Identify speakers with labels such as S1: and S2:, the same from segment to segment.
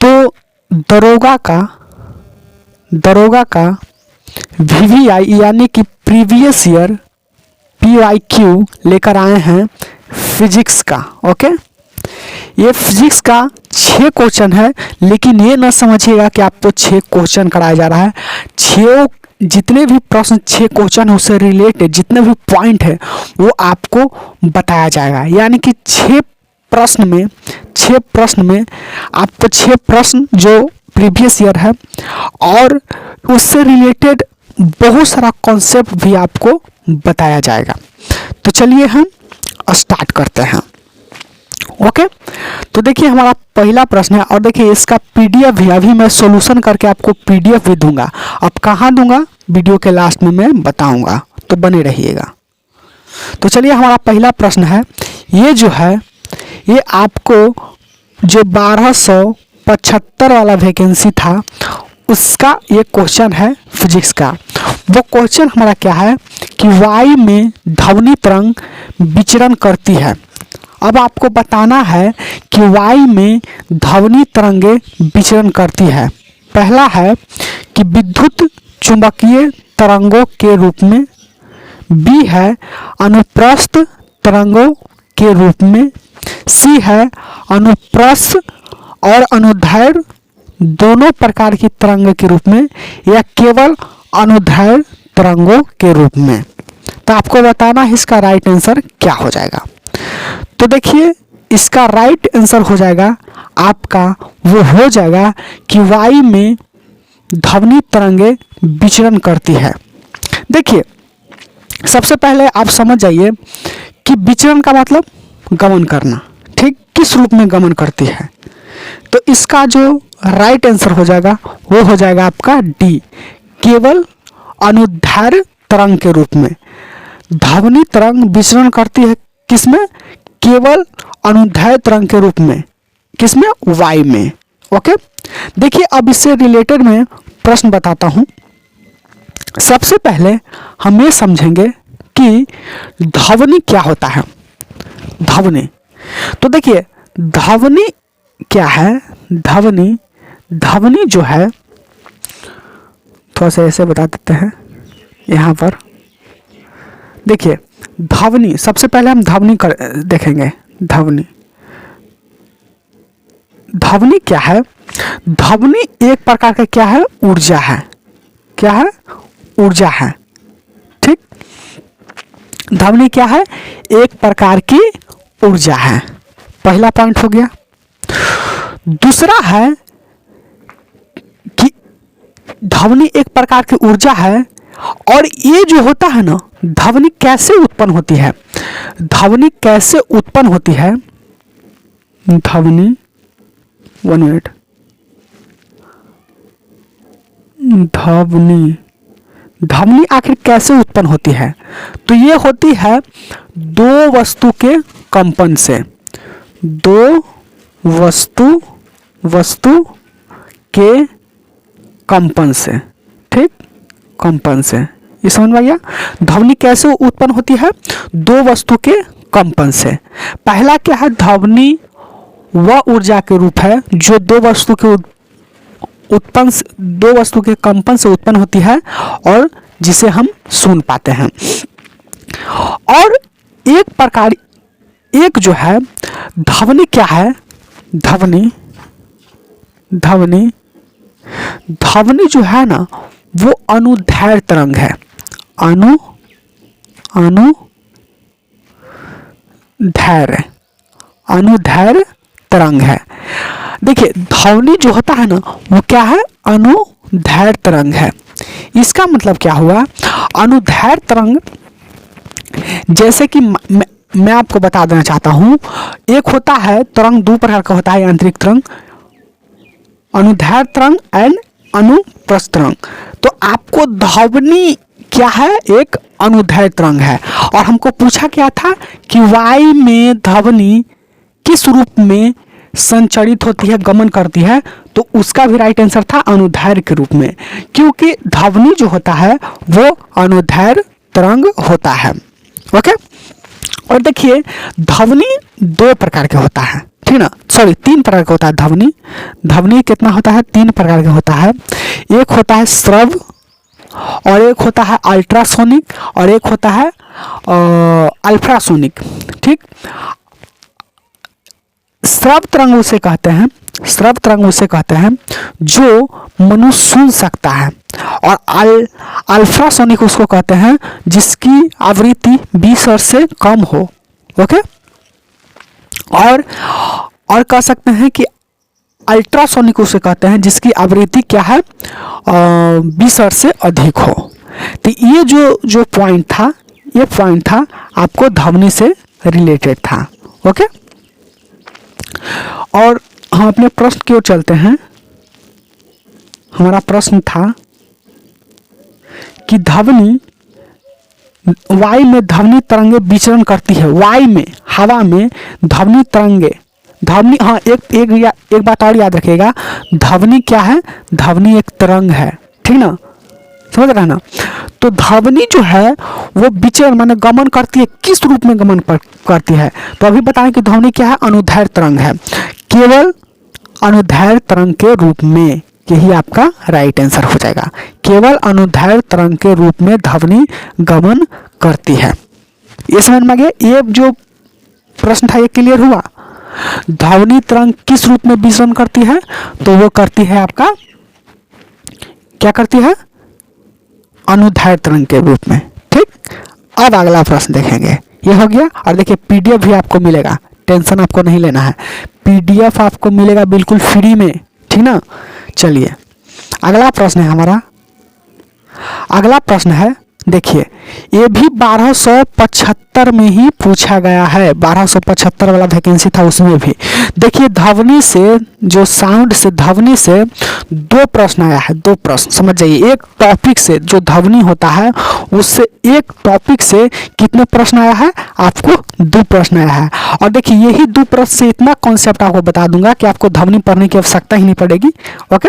S1: तो दरोगा का VVI यानी कि प्रीवियस ईयर PYQ लेकर आए हैं फिजिक्स का। ओके, ये फिजिक्स का 6 क्वेश्चन है, लेकिन ये ना समझिएगा कि आपको 6 क्वेश्चन कराया जा रहा है। 6 जितने भी प्रश्न 6 क्वेश्चन है उससे रिलेटेड जितने भी पॉइंट है वो आपको बताया जाएगा। यानी कि 6 प्रश्न में आपको 6 प्रश्न जो प्रीवियस ईयर है और उससे रिलेटेड बहुत सारा कॉन्सेप्ट भी आपको बताया जाएगा। तो चलिए हम स्टार्ट करते हैं। ओके, तो देखिए हमारा पहला प्रश्न है और देखिए इसका PDF भी अभी मैं सॉल्यूशन करके आपको PDF भी दूंगा। अब कहाँ दूंगा, वीडियो के लास्ट में मैं बताऊंगा, तो बने रहिएगा। तो चलिए हमारा पहला प्रश्न है, ये जो है ये आपको जो 1275 वाला वैकेंसी था उसका ये क्वेश्चन है फिजिक्स का। वो क्वेश्चन हमारा क्या है कि वायु में ध्वनि तरंग विचरण करती है। अब आपको बताना है कि वायु में ध्वनि तरंगें विचरण करती है। पहला है कि विद्युत चुंबकीय तरंगों के रूप में, बी है अनुप्रस्थ तरंगों के रूप में, सी है अनुप्रस्थ और अनुदैर्घ्य दोनों प्रकार की तरंग के रूप में, या केवल अनुदैर्घ्य तरंगों के रूप में। तो आपको बताना है इसका राइट आंसर क्या हो जाएगा। तो देखिए इसका राइट आंसर हो जाएगा आपका, वो हो जाएगा कि वायु में ध्वनि तरंगें विचरण करती है। देखिए सबसे पहले आप समझ जाइए कि विचरण का मतलब गमन करना, ठीक, किस रूप में गमन करती है। तो इसका जो राइट आंसर हो जाएगा वो हो जाएगा आपका डी, केवल अनुदैर्घ्य तरंग के रूप में। ध्वनि तरंग विचरण करती है किसमें, केवल अनुदैर्घ्य तरंग के रूप में, किसमें, वायु में। ओके, देखिए अब इससे रिलेटेड मैं प्रश्न बताता हूं। सबसे पहले हम ये समझेंगे कि ध्वनि क्या होता है। ध्वनि, तो देखिए ध्वनि क्या है। ध्वनि जो है, थोड़ा सा ऐसे बता देते हैं यहाँ पर। देखिए ध्वनि, सबसे पहले हम ध्वनि देखेंगे। ध्वनि क्या है। ध्वनि एक प्रकार का क्या है, ऊर्जा है। क्या है, ऊर्जा है, ठीक। ध्वनि क्या है, एक प्रकार की ऊर्जा है। पहला पॉइंट हो गया। दूसरा है कि ध्वनि एक प्रकार की ऊर्जा है और ये जो होता है ना, ध्वनि कैसे उत्पन्न होती है। ध्वनि कैसे उत्पन्न होती है, ध्वनि, 1 मिनट, ध्वनि आखिर कैसे उत्पन्न होती है। तो ये होती है दो वस्तु के कंपन से, दो वस्तु के कंपन से, ठीक, कंपन से। ये समझ में आ गया। ध्वनि कैसे उत्पन्न होती है, दो वस्तु के कंपन से। पहला क्या है, ध्वनि वह ऊर्जा के रूप है जो दो वस्तु के कंपन से उत्पन्न होती है और जिसे हम सुन पाते हैं। और एक जो है ध्वनि क्या है, ध्वनि जो है ना वो अनुदैर्घ्य तरंग है। अनुदैर्घ्य तरंग है। देखिए ध्वनि जो होता है ना वो क्या है, अनुदैर्घ्य तरंग है। इसका मतलब क्या हुआ, अनुदैर्घ्य तरंग, जैसे कि मैं आपको बता देना चाहता हूं, एक होता है तरंग, दो प्रकार का होता है यांत्रिक तरंग, अनुदैर्घ्य तरंग एंड अनुप्रस्थ तरंग। तो आपको ध्वनि क्या है, एक अनुदैर्घ्य तरंग है। और हमको पूछा क्या था कि वायु में ध्वनि किस रूप में संचरित होती है, गमन करती है। तो उसका भी राइट आंसर था अनुदैर्घ्य के रूप में, क्योंकि ध्वनि जो होता है वो अनुदैर्घ्य तरंग होता है। ओके, और देखिए ध्वनि दो प्रकार के होता है। ठीक ना, सॉरी 3 प्रकार का होता है ध्वनि। ध्वनि कितना होता है, 3 प्रकार का होता है। एक होता है श्रव्य, और एक होता है अल्ट्रासोनिक, और एक होता है अल्ट्रासोनिक। ठीक, श्रव्य तरंग उसे कहते हैं, श्रव्य तरंग उसे कहते हैं जो मनुष्य सुन सकता है, और अल्ट्रासोनिक उसको कहते हैं जिसकी आवृत्ति 20 हर्ट्ज से कम हो। ओके, और कह सकते हैं कि अल्ट्रासोनिक उसे कहते हैं जिसकी आवृत्ति क्या है, 20 हर्ट्ज से अधिक हो। तो ये जो पॉइंट था, ये पॉइंट था आपको ध्वनि से रिलेटेड था। ओके, और हम अपने प्रश्न की ओर चलते हैं। हमारा प्रश्न था कि ध्वनि, वायु में ध्वनि तरंगे विचरण करती है। वायु में, हवा में ध्वनि तरंगे, ध्वनि, हाँ एक बात और याद रखिएगा, ध्वनि क्या है, ध्वनि एक तरंग है। ठीक ना, समझ रहे हैं ना। तो ध्वनि जो है वो विचरण माने गमन करती है, किस रूप में गमन करती है, तो अभी बताएं कि ध्वनि क्या है, अनुदैर्घ्य तरंग है, केवल अनुदैर्घ्य तरंग के रूप में। यही आपका राइट आंसर हो जाएगा, केवल अनुदैर्घ्य तरंग के रूप में ध्वनि गमन करती है। ये समझ में आ गया, ये जो प्रश्न था ये क्लियर हुआ। ध्वनि तरंग किस रूप में विचरण करती है, तो वो करती है आपका, क्या करती है, अनुदैर्घ्य तरंग के रूप में। ठीक, अब अगला प्रश्न देखेंगे। ये हो गया, और देखिए पीडीएफ भी आपको मिलेगा, टेंशन आपको नहीं लेना है, पीडीएफ आपको मिलेगा बिल्कुल फ्री में। ठीक ना, चलिए अगला प्रश्न है हमारा। अगला प्रश्न है, देखिए ये भी 1275 में ही पूछा गया है, 1275 वाला वैकेंसी था उसमें भी। देखिए ध्वनि से, जो साउंड से, ध्वनि से 2 प्रश्न आया है, 2 प्रश्न समझ जाइए। एक टॉपिक से जो ध्वनि होता है उससे, एक टॉपिक से कितने प्रश्न आया है, आपको 2 प्रश्न आया है। और देखिए यही 2 प्रश्न से इतना कॉन्सेप्ट आपको बता दूंगा कि आपको ध्वनि पढ़ने की आवश्यकता ही नहीं पड़ेगी। ओके,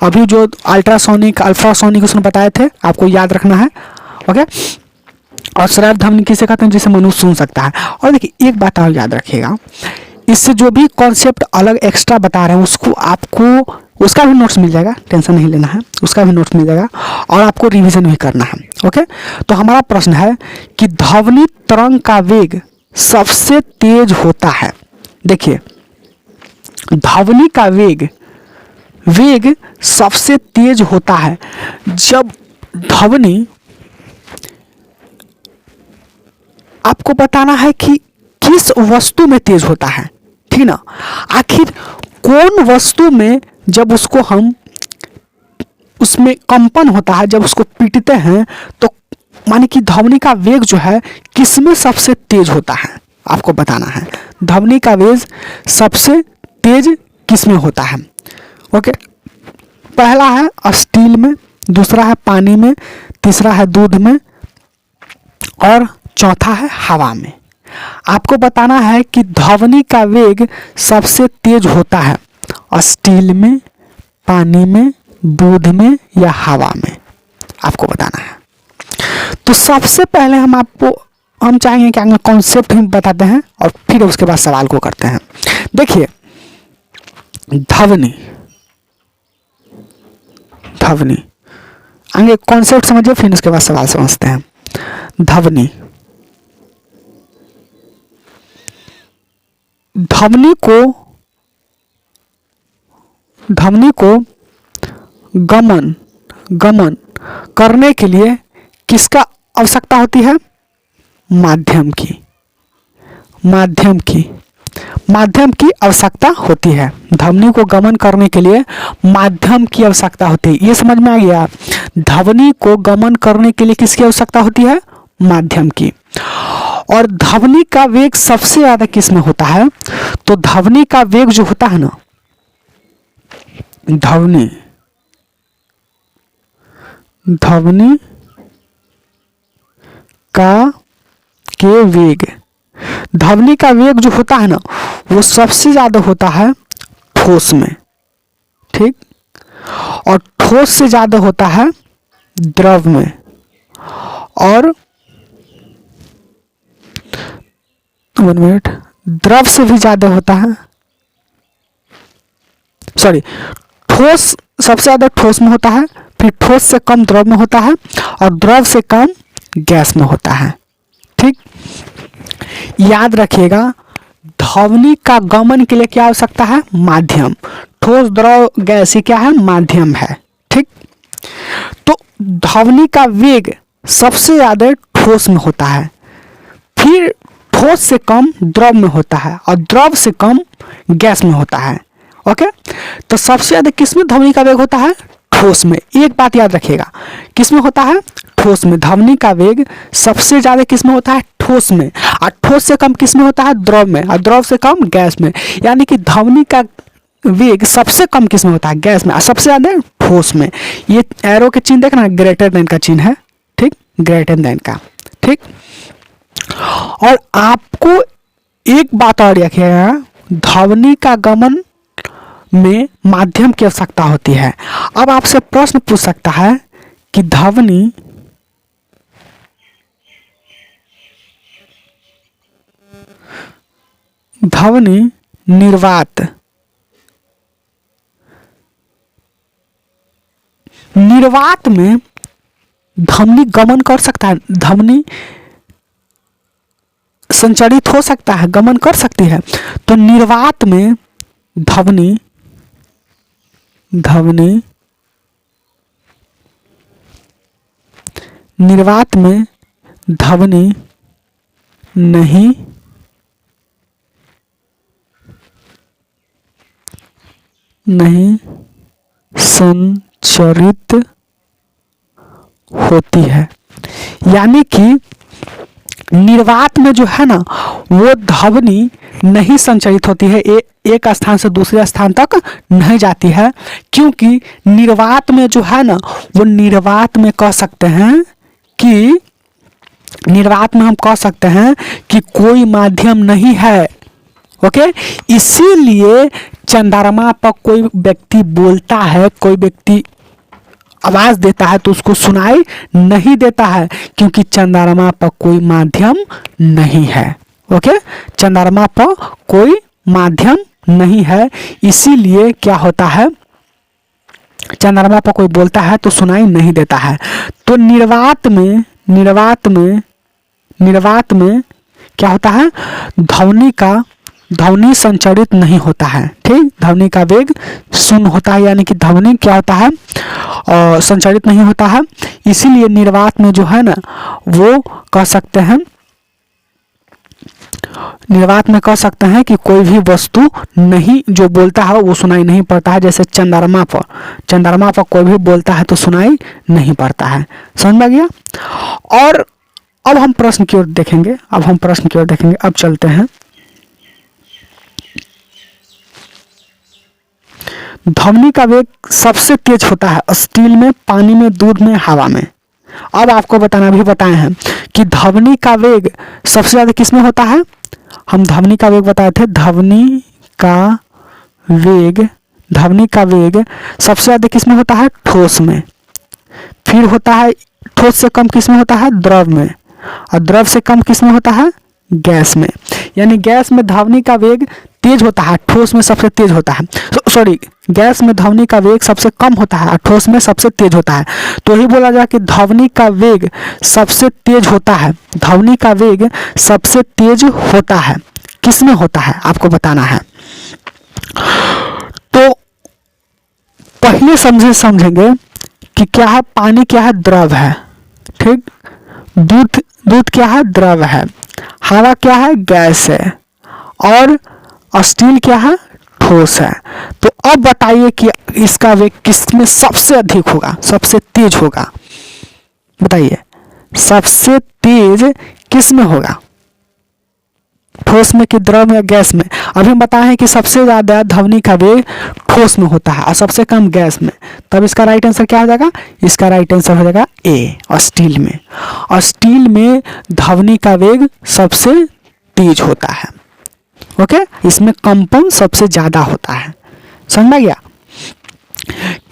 S1: अभी जो अल्ट्रासोनिक, अल्ट्रासोनिक उसने बताए थे, आपको याद रखना है। ओके, और श्रव्य ध्वनि किसे कहते हैं, जिसे मनुष्य सुन सकता है। और देखिए एक बात और याद रखिएगा, इससे जो भी कॉन्सेप्ट अलग एक्स्ट्रा बता रहे हैं उसको आपको, उसका भी नोट्स मिल जाएगा, टेंशन नहीं लेना है, उसका भी नोट्स मिल जाएगा, और आपको रिवीजन भी करना है। ओके, तो हमारा प्रश्न है कि ध्वनि तरंग का वेग सबसे तेज होता है। देखिए ध्वनि का वेग सबसे तेज होता है जब ध्वनि, आपको बताना है कि किस वस्तु में तेज होता है। ठीक ना, आखिर कौन वस्तु में जब उसको हम, उसमें कंपन होता है, जब उसको पीटते हैं तो माने कि ध्वनि का वेग जो है किसमें सबसे तेज होता है, आपको बताना है। ध्वनि का वेग सबसे तेज किसमें होता है। ओके, पहला है स्टील में, दूसरा है पानी में, तीसरा है दूध में, और चौथा है हवा में। आपको बताना है कि ध्वनि का वेग सबसे तेज होता है स्टील में, पानी में, दूध में या हवा में, आपको बताना है। तो सबसे पहले हम चाहेंगे कि कॉन्सेप्ट हम बताते हैं और फिर उसके बाद सवाल को करते हैं। देखिए ध्वनि आगे कॉन्सेप्ट समझिए, फिर उसके बाद सवाल समझते हैं। ध्वनि को गमन करने के लिए किसका आवश्यकता होती है, माध्यम की आवश्यकता होती है। ध्वनि को गमन करने के लिए माध्यम की आवश्यकता होती है। ये समझ में आ गया, ध्वनि को गमन करने के लिए किसकी आवश्यकता होती है, माध्यम की। और ध्वनि का वेग सबसे ज्यादा किस में होता है, तो ध्वनि का वेग जो होता है ना, ध्वनि ध्वनि का वेग जो होता है ना, वो सबसे ज्यादा होता है ठोस में। ठीक, और ठोस से ज्यादा होता है द्रव में, और 1 मिनट, द्रव से भी ज्यादा होता है सॉरी, ठोस सबसे ज़्यादा ठोस में होता है, फिर ठोस से कम द्रव में होता है, और द्रव से कम गैस में होता है। ठीक, याद रखिएगा, ध्वनि का गमन के लिए क्या आवश्यकता है? माध्यम। ठोस द्रव गैस ये क्या है? माध्यम है। ठीक, तो ध्वनि का वेग सबसे ज़्यादा ठोस में होता है, फिर ठोस से कम द्रव में होता है, और द्रव से कम गैस में होता है। ओके, तो सबसे ज़्यादा किस में ध्वनि का वेग होता है? ठोस में। एक बात याद रखिएगा, किस में होता है? ठोस में। ध्वनि का वेग सबसे ज़्यादा किस में होता है? ठोस में। और ठोस से कम किस में होता है? द्रव में। और द्रव से कम गैस में। यानी कि ध्वनि का वेग सबसे कम किस में होता है? गैस में। और सबसे ज़्यादा ठोस में। ये एरो के चिन्ह देखना, ग्रेटर देन का चिन्ह है। ठीक, ग्रेटर देन का। ठीक, और आपको एक बात और रखिएगा, ध्वनि का गमन में माध्यम की आवश्यकता होती है। अब आपसे प्रश्न पूछ सकता है कि ध्वनि निर्वात में ध्वनि गमन कर सकता है? ध्वनि संचरित हो सकता है, गमन कर सकती है। तो निर्वात में ध्वनि निर्वात में ध्वनि नहीं संचरित होती है। यानी कि निर्वात में जो है ना, वो ध्वनि नहीं संचरित होती है, एक स्थान से दूसरे स्थान तक नहीं जाती है, क्योंकि निर्वात में जो है ना, वो निर्वात में कह सकते हैं कि निर्वात में हम कह सकते हैं कि कोई माध्यम नहीं है। ओके, इसीलिए चंद्रमा पर कोई व्यक्ति बोलता है, कोई व्यक्ति आवाज देता है तो उसको सुनाई नहीं देता है, क्योंकि चंद्रमा पर कोई माध्यम नहीं है। ओके, चंद्रमा पर कोई माध्यम नहीं है, इसीलिए क्या होता है, चंद्रमा पर कोई बोलता है तो सुनाई नहीं देता है। तो निर्वात में क्या होता है? ध्वनि संचरित नहीं होता है। ठीक, ध्वनि का वेग शून्य होता है, यानी कि ध्वनि क्या होता है? संचरित नहीं होता है। इसीलिए निर्वात में जो है ना, वो कह सकते हैं, निर्वात में कह सकते हैं कि कोई भी वस्तु नहीं जो बोलता है वो सुनाई नहीं पड़ता है। जैसे चंद्रमा पर कोई भी बोलता है तो सुनाई नहीं पड़ता है। समझ में आ गया? और अब हम प्रश्न की ओर देखेंगे। अब चलते हैं। ध्वनि का वेग सबसे तेज होता है स्टील में, पानी में, दूध में, हवा में। अब आपको बताए हैं कि ध्वनि का वेग सबसे ज्यादा किस में होता है? हम ध्वनि का वेग बताए थे। ध्वनि का वेग सबसे ज्यादा किस में होता है? ठोस में। फिर होता है ठोस से कम किस में होता है? द्रव में। और द्रव से कम किस में होता है? गैस में। यानी गैस में ध्वनि का वेग तेज होता है, ठोस में सबसे तेज होता है। सॉरी, गैस में ध्वनि का वेग सबसे कम होता है और ठोस में सबसे तेज होता है। तो ही बोला जाए कि ध्वनि का वेग सबसे तेज होता है। ध्वनि का वेग सबसे तेज होता है, किस में होता है आपको बताना है। तो पहले समझेंगे कि क्या है? पानी क्या है? द्रव है। ठीक, दूध क्या है? द्रव है। हवा क्या है? गैस है। और स्टील क्या है? ठोस है। तो अब बताइए कि इसका वेग किसमें सबसे अधिक होगा, सबसे तेज होगा? बताइए, सबसे तेज किस में होगा? ठोस में कि द्रव में या गैस में? अभी हम बताए हैं कि सबसे ज्यादा ध्वनि का वेग ठोस में होता है और सबसे कम गैस में। तब इसका राइट आंसर क्या हो जाएगा? इसका राइट आंसर हो जाएगा ए, स्टील में। और स्टील में ध्वनि का वेग सबसे तेज होता है। ओके, इसमें कंपन सबसे ज्यादा होता है। समझ में गया?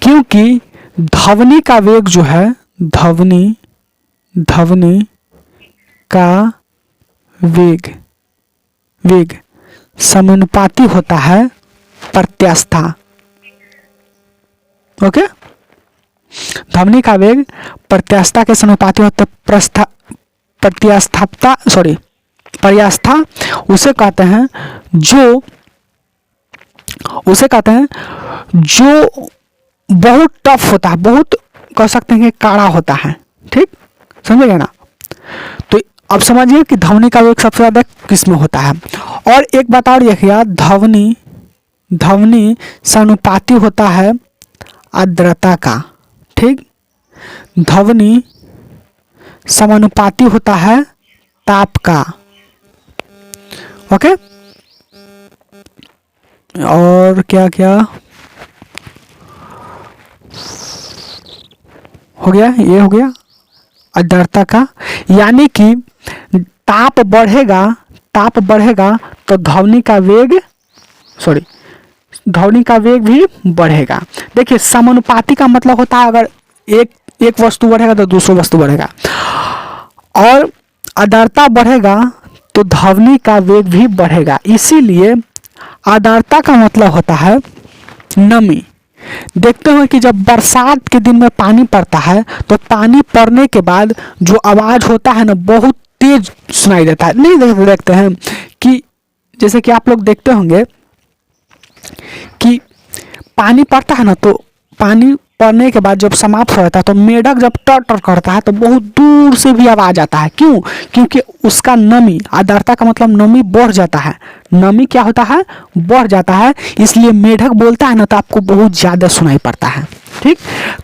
S1: क्योंकि ध्वनि का वेग जो है, ध्वनि का वेग समानुपाती होता है प्रत्यास्था ओके, ध्वनि का वेग प्रत्यास्थता के समानुपाती होता है। पर्यास्था उसे कहते हैं जो बहुत टफ होता है, बहुत कह सकते हैं कि कड़ा होता है। ठीक, समझे ना। तो अब समझिए कि ध्वनि का वेग सबसे ज्यादा किस में होता है। और एक बात और देखिए, ध्वनि समानुपाती होता है आर्द्रता का। ठीक, ध्वनि समानुपाती होता है ताप का। ओके, और क्या क्या हो गया, ये हो गया आर्द्रता का। यानी कि ताप बढ़ेगा तो ध्वनि का वेग भी बढ़ेगा। देखिए, समानुपाती का मतलब होता है अगर एक वस्तु बढ़ेगा तो दूसरी वस्तु बढ़ेगा, और आर्द्रता बढ़ेगा तो ध्वनि का वेग भी बढ़ेगा। इसीलिए आर्द्रता का मतलब होता है नमी। देखते हैं कि जब बरसात के दिन में पानी पड़ता है तो पानी पड़ने के बाद जो आवाज होता है ना, बहुत तेज सुनाई देता है। नहीं देखते हैं कि जैसे कि आप लोग देखते होंगे कि पानी पड़ता है ना, तो पानी पड़ने के बाद जब समाप्त हो जाता है तो मेढक जब टर टर करता है तो बहुत दूर से भी आवाज आता है। क्यों? क्योंकि उसका नमी, आर्द्रता का मतलब नमी बढ़ जाता है। नमी क्या होता है? बढ़ जाता है। इसलिए मेढक बोलता है ना तो आपको बहुत ज्यादा सुनाई पड़ता है। ठीक,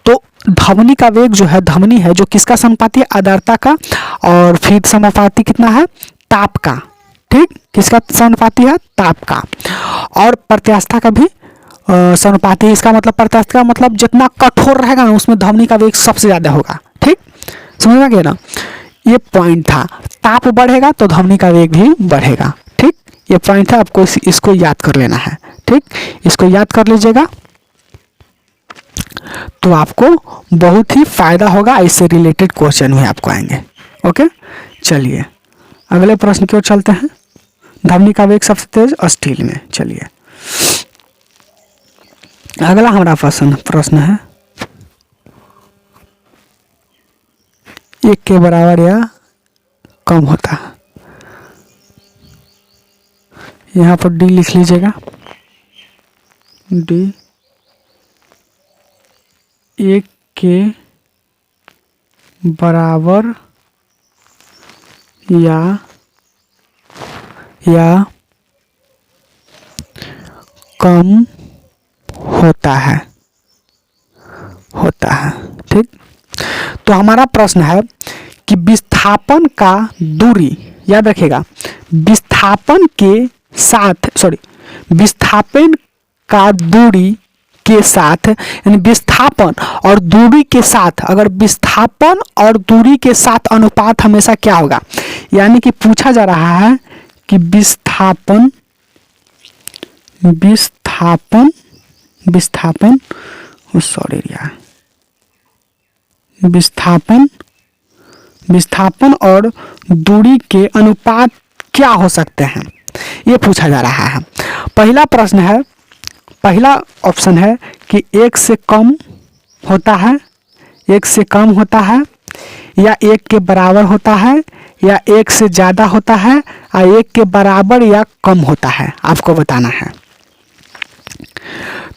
S1: तो ध्वनि का वेग जो है, ध्वनि है जो किसका समानुपाती है? आर्द्रता का। और फिर समानुपाती कितना है? ताप का। ठीक, किसका समानुपाती है? ताप का। और प्रत्यास्थता का भी समानुपाती है। इसका मतलब प्रत्यास्थता का मतलब जितना कठोर रहेगा ना उसमें ध्वनि का वेग सबसे ज्यादा होगा। ठीक, समझ में गया ना। ये पॉइंट था, ताप बढ़ेगा तो ध्वनि का वेग भी बढ़ेगा। ठीक, ये पॉइंट था, आपको इसको याद कर लेना है। ठीक, इसको याद कर लीजिएगा तो आपको बहुत ही फायदा होगा। इससे रिलेटेड क्वेश्चन भी आपको आएंगे। ओके, चलिए अगले प्रश्न की ओर चलते हैं। ध्वनि का वेग सबसे तेज स्टील में। चलिए अगला हमारा प्रश्न है, 1 के बराबर या कम होता है। यहाँ पर डी लिख लीजिएगा। डी 1 के बराबर या कम होता है। ठीक, तो हमारा प्रश्न है कि विस्थापन का दूरी, याद रखिएगा, विस्थापन का दूरी के साथ, यानी विस्थापन और दूरी के साथ, अगर विस्थापन और दूरी के साथ अनुपात हमेशा क्या होगा? यानी कि पूछा जा रहा है कि विस्थापन और दूरी के अनुपात क्या हो सकते हैं, ये पूछा जा रहा है। पहला ऑप्शन है कि 1 से कम होता है, 1 से कम होता है, या 1 के बराबर होता है, या 1 से ज़्यादा होता है, या 1 के बराबर या कम होता है, आपको बताना है।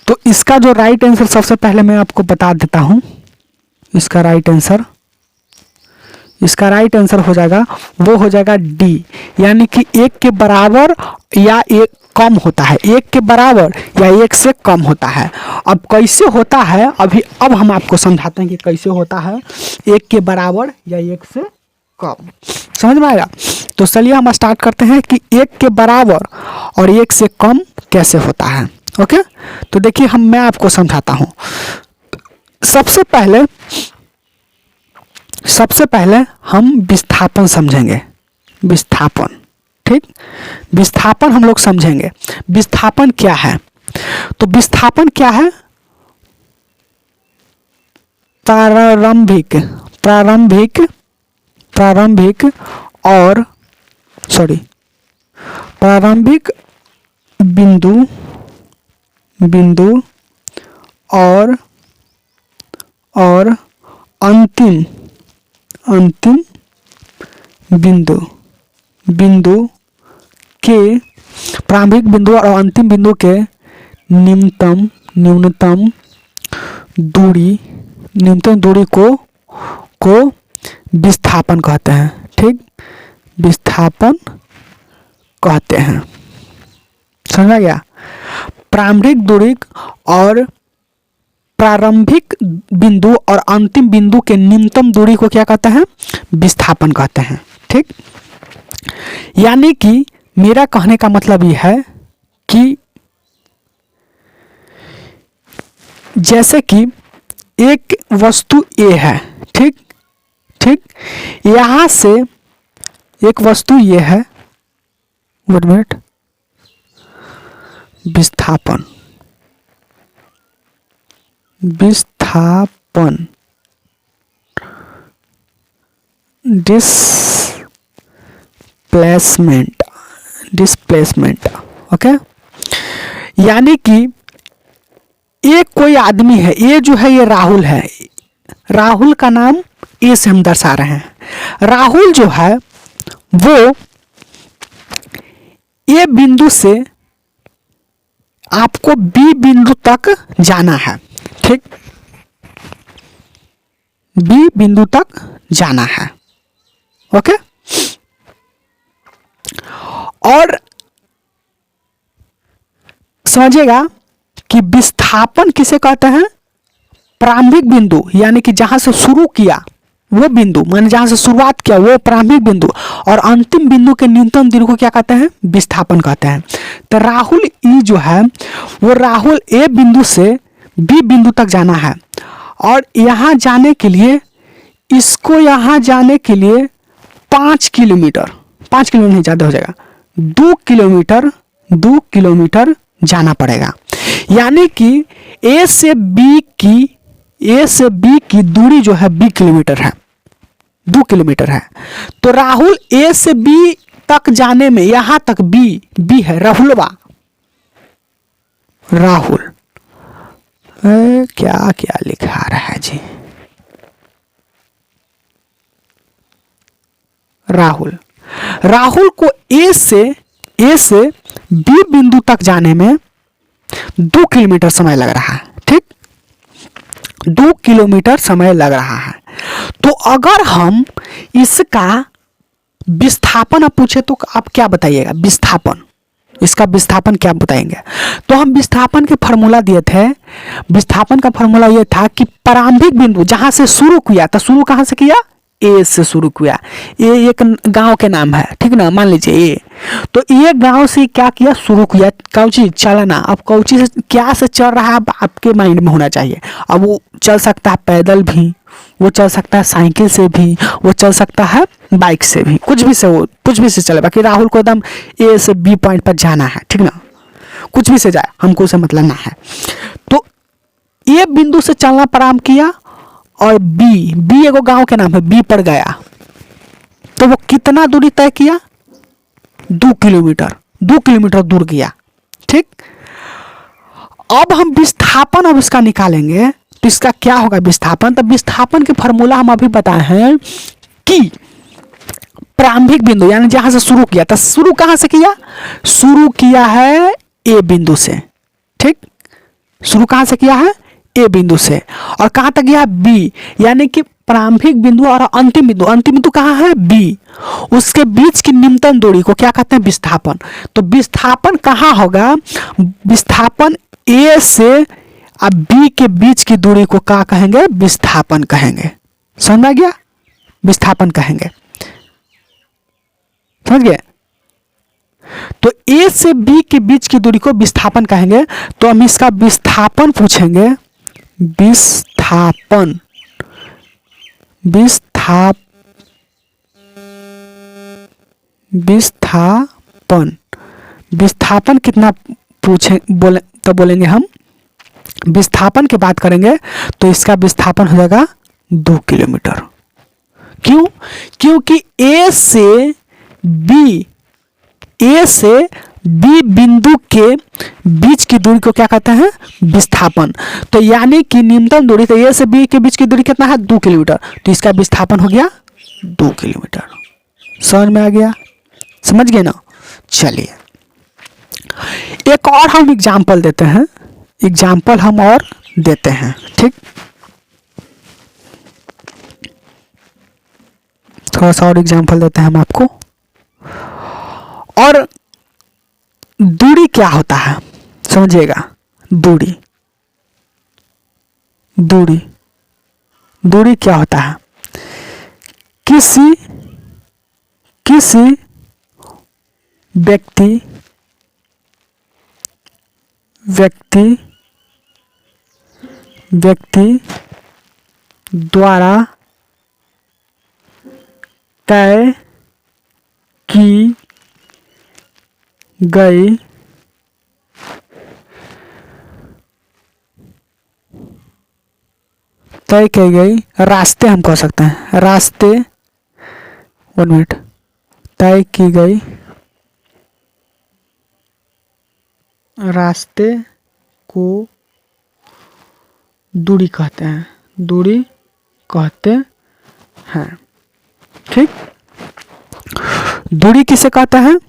S1: तो इसका जो राइट आंसर सबसे पहले मैं आपको बता देता हूं। इसका राइट आंसर हो जाएगा डी, यानी कि 1 के बराबर या 1 कम होता है। 1 के बराबर या 1 से कम होता है। अब कैसे होता है, अब हम आपको समझाते हैं कि कैसे होता है 1 के बराबर या 1 से कम। समझ में आएगा? तो चलिए हम स्टार्ट करते हैं कि 1 के बराबर और 1 से कम कैसे होता है। ओके, तो देखिए मैं आपको समझाता हूं। सबसे पहले हम विस्थापन समझेंगे। विस्थापन, ठीक, विस्थापन हम लोग समझेंगे। विस्थापन क्या है? तो विस्थापन क्या है? प्रारंभिक बिंदु और और अंतिम बिंदु के प्रारंभिक बिंदु और अंतिम बिंदु के न्यूनतम दूरी को विस्थापन कहते हैं। ठीक, विस्थापन कहते हैं। समझा गया? प्रारंभिक दूरी और प्रारंभिक बिंदु और अंतिम बिंदु के न्यूनतम दूरी को क्या कहते हैं? विस्थापन कहते हैं। ठीक, यानी कि मेरा कहने का मतलब यह है कि जैसे कि एक वस्तु A है, ठीक, यहां से एक वस्तु ये है, एक मिनट, विस्थापन डिस्प्लेसमेंट ओके। यानी कि एक कोई आदमी है, ये जो है ये राहुल है, राहुल का नाम ए से हम दर्शा रहे हैं। राहुल जो है वो ए बिंदु से आपको बी बिंदु तक जाना है। ठीक, बी बिंदु तक जाना है। ओके, और समझिएगा कि विस्थापन किसे कहते हैं? प्रारंभिक बिंदु, यानी कि जहां से शुरू किया वो बिंदु, माने जहां से शुरुआत किया वो प्रारंभिक बिंदु, और अंतिम बिंदु के न्यूनतम दूरी को क्या कहते हैं? विस्थापन कहते हैं। तो राहुल ई जो है वो राहुल ए बिंदु से बी बिंदु तक जाना है, और यहां जाने के लिए इसको यहां जाने के लिए 5 किलोमीटर नहीं, ज्यादा हो जाएगा, 2 किलोमीटर जाना पड़ेगा। यानी कि ए से बी की दूरी जो है 2 किलोमीटर है। तो राहुल ए से बी तक जाने में, यहां तक बी है राहुल क्या लिखा रहा है जी, राहुल को ए से बी बिंदु तक जाने में 2 किलोमीटर समय लग रहा है। ठीक, 2 किलोमीटर समय लग रहा है। तो अगर हम इसका विस्थापन आप पूछे तो आप क्या बताइएगा? इसका विस्थापन क्या बताएंगे? तो हम विस्थापन के फॉर्मूला दिए थे। विस्थापन का फॉर्मूला यह था कि प्रारंभिक बिंदु जहां से शुरू किया, तो शुरू कहां से किया? ए से शुरू किया। ए एक गांव के नाम है, ठीक ना, मान लीजिए ए। तो ये गांव से क्या किया? शुरू किया। कौची चलना, अब कौची से क्या से चल रहा है आपके माइंड में होना चाहिए। अब वो चल सकता है पैदल भी, वो चल सकता है साइकिल से भी, वो चल सकता है बाइक से भी, कुछ भी से चले। बाकी राहुल को एकदम ए से बी पॉइंट पर जाना है, ठीक ना, कुछ भी से जाए, हमको उसे मतलब ना है। तो ए बिंदु से चलना प्रारंभ किया, और बी एगो गांव के नाम है, बी पर गया। तो वो कितना दूरी तय किया? 2 किलोमीटर दूर गया। ठीक, अब हम विस्थापन अब इसका निकालेंगे, तो इसका क्या होगा विस्थापन? तो विस्थापन के फॉर्मूला हम अभी बताए हैं कि प्रारंभिक बिंदु यानी जहां से शुरू किया, तो शुरू कहां से किया? शुरू किया है ए बिंदु से। ठीक, शुरू कहां से किया है? ए बिंदु से, और कहां तक गया? बी, यानी कि प्रारंभिक बिंदु और अंतिम बिंदु कहां है? बी। उसके बीच की न्यूनतम दूरी को क्या कहते हैं? विस्थापन। तो विस्थापन कहां होगा? विस्थापन ए से अब बी के बीच की दूरी को क्या कहेंगे? विस्थापन कहेंगे। समझ गया? विस्थापन कहेंगे, समझ गए? तो ए से बी के बीच की दूरी को विस्थापन कहेंगे। तो हम इसका विस्थापन पूछेंगे। विस्थापन कितना बोलेंगे हम, विस्थापन की बात करेंगे तो इसका विस्थापन हो जाएगा 2 किलोमीटर। क्यों? क्योंकि ए से बी बिंदु के बीच की दूरी को क्या कहते हैं? विस्थापन। तो यानी कि न्यूनतम दूरी, तो ए से बी के बीच की दूरी कितना है? 2 किलोमीटर, तो इसका विस्थापन हो गया 2 किलोमीटर। समझ में आ गया? समझ गए ना? चलिए एक और हम एग्जाम्पल देते हैं, एग्जाम्पल हम और देते हैं, ठीक। थोड़ा सा और एग्जाम्पल देते हैं हम आपको। और दूरी क्या होता है समझिएगा। दूरी, दूरी, दूरी क्या होता है? किसी व्यक्ति द्वारा तय की गई रास्ते, हम कह सकते हैं रास्ते, 1 मिनट, तय की गई रास्ते को दूरी कहते हैं, दूरी कहते हैं, ठीक। दूरी किसे कहते हैं?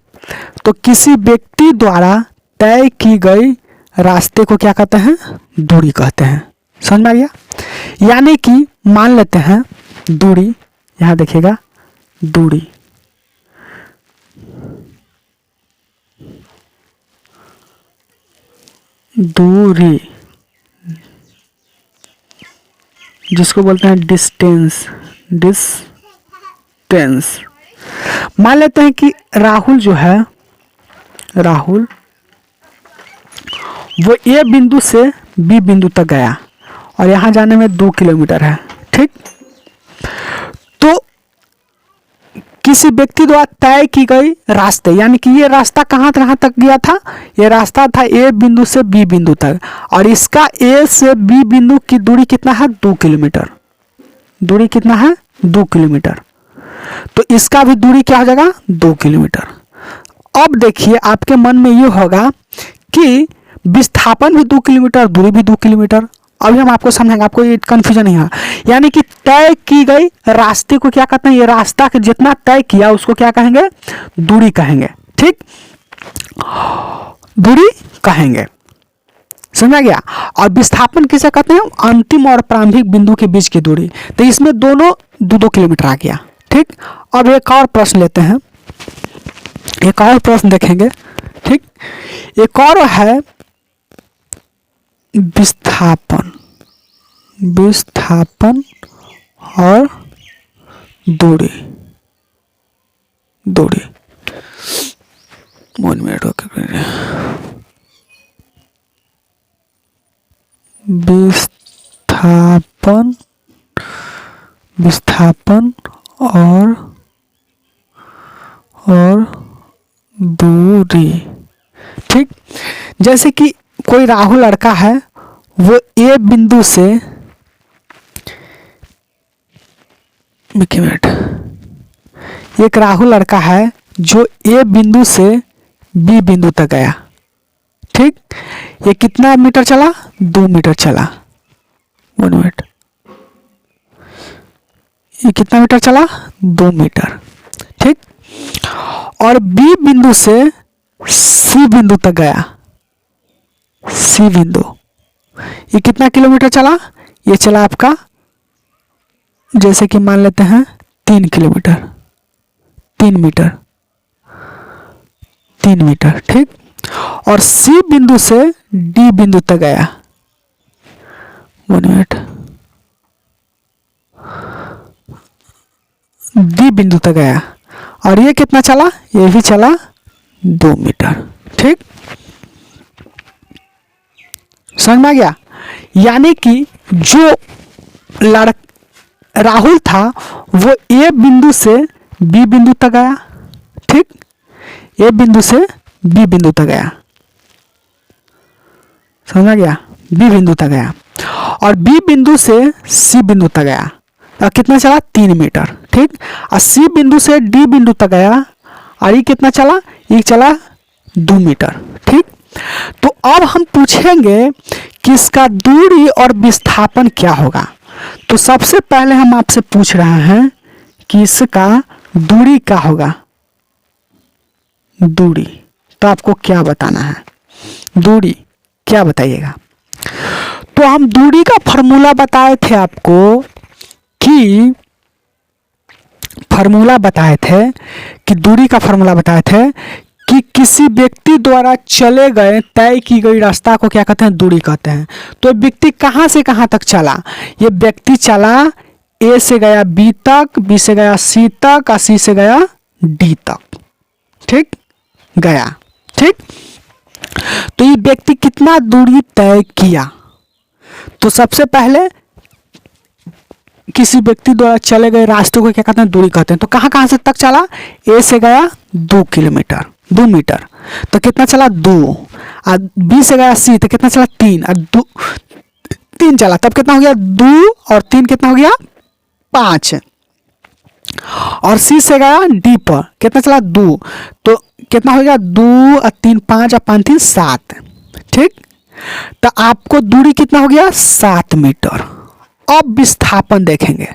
S1: तो किसी व्यक्ति द्वारा तय की गई रास्ते को क्या कहते हैं? दूरी कहते हैं। समझ में आ गया? यानी कि मान लेते हैं दूरी, यहां देखिएगा दूरी, दूरी जिसको बोलते हैं डिस्टेंस, डिस्टेंस। मान लेते हैं कि राहुल जो है, राहुल वो ए बिंदु से बी बिंदु तक गया और यहाँ जाने में 2 किलोमीटर है, ठीक। तो किसी व्यक्ति द्वारा तय की गई रास्ते, यानी कि ये रास्ता कहाँ तक गया था? ये रास्ता था ए बिंदु से बी बिंदु तक, और इसका ए से बी बिंदु की दूरी कितना है? 2 किलोमीटर। दूरी कितना है? 2 किलोमीटर। तो इसका भी दूरी क्या हो जाएगा? 2 किलोमीटर। अब देखिए आपके मन में ये होगा कि विस्थापन भी 2 किलोमीटर, दूरी भी 2 किलोमीटर। अभी हम आपको समझाएंगे, आपको ये कंफ्यूजन नहीं है। यानी कि तय की गई रास्ते को क्या कहते हैं? ये रास्ता के जितना तय किया उसको क्या कहेंगे? दूरी कहेंगे, ठीक। दूरी कहेंगे, समझा गया? और विस्थापन किसे कहते हैं? अंतिम और प्रारंभिक बिंदु के बीच की दूरी। तो इसमें दोनों 2-2 किलोमीटर आ गया, ठीक। अब एक और प्रश्न लेते हैं, एक और प्रश्न देखेंगे, ठीक। एक और है विस्थापन, विस्थापन और दूरी, दूरी। 1 मिनट ओके। विस्थापन, विस्थापन और दूरी, ठीक। जैसे कि कोई राहुल लड़का है, वो ए बिंदु से, मिनट, एक राहुल लड़का है जो ए बिंदु से बी बिंदु तक गया, ठीक। ये कितना मीटर चला? 2 मीटर चला। 1 मिनट, ये कितना मीटर चला? 2 मीटर, ठीक। और बी बिंदु से सी बिंदु तक गया, सी बिंदु, ये कितना किलोमीटर चला? ये चला आपका, जैसे कि मान लेते हैं 3 किलोमीटर, 3 मीटर, 3 मीटर, ठीक। और सी बिंदु से डी बिंदु तक गया, 1 मिनट, डी बिंदु तक गया, और ये कितना चला? ये भी चला 2 मीटर, ठीक। समझ में आ गया? यानी कि जो राहुल था वो ए बिंदु से बी बिंदु तक गया, ठीक। ए बिंदु से बी बिंदु तक गया, समझ आ गया? बी बिंदु तक गया, और बी बिंदु से सी बिंदु तक गया, और कितना चला? 3 मीटर, ठीक। और सी बिंदु से डी बिंदु तक गया, और ये कितना चला? ये चला 2 मीटर। ठीक, तो अब हम पूछेंगे कि इसका दूरी और विस्थापन क्या होगा। तो सबसे पहले हम आपसे पूछ रहे हैं कि इसका दूरी क्या होगा। दूरी, तो आपको क्या बताना है, दूरी क्या बताइएगा। तो हम दूरी का फॉर्मूला बताए थे आपको कि दूरी का फॉर्मूला बताए थे कि किसी व्यक्ति द्वारा चले गए तय की गई रास्ता को क्या कहते हैं, दूरी कहते हैं। तो व्यक्ति कहाँ से कहाँ तक चला, ये व्यक्ति चला ए से गया बी तक, बी से गया सी तक और सी से गया डी तक। ठीक, गया। ठीक, तो ये व्यक्ति कितना दूरी तय किया। तो सबसे पहले किसी व्यक्ति द्वारा चले गए रास्ते को क्या कहते हैं, दूरी कहते हैं। तो कहाँ कहाँ से तक चला, ए से गया 2 किलोमीटर 2 मीटर, तो कितना चला 2, और बी से गया सी तो कितना चला 3, और 3 चला, तब कितना हो गया 2 और 3 कितना हो गया 5, और सी से गया डी पर कितना चला 2, तो कितना हो गया 2 और 3 5 और 5 3 7। ठीक, तो आपको दूरी कितना हो गया 7 मीटर। अब विस्थापन देखेंगे,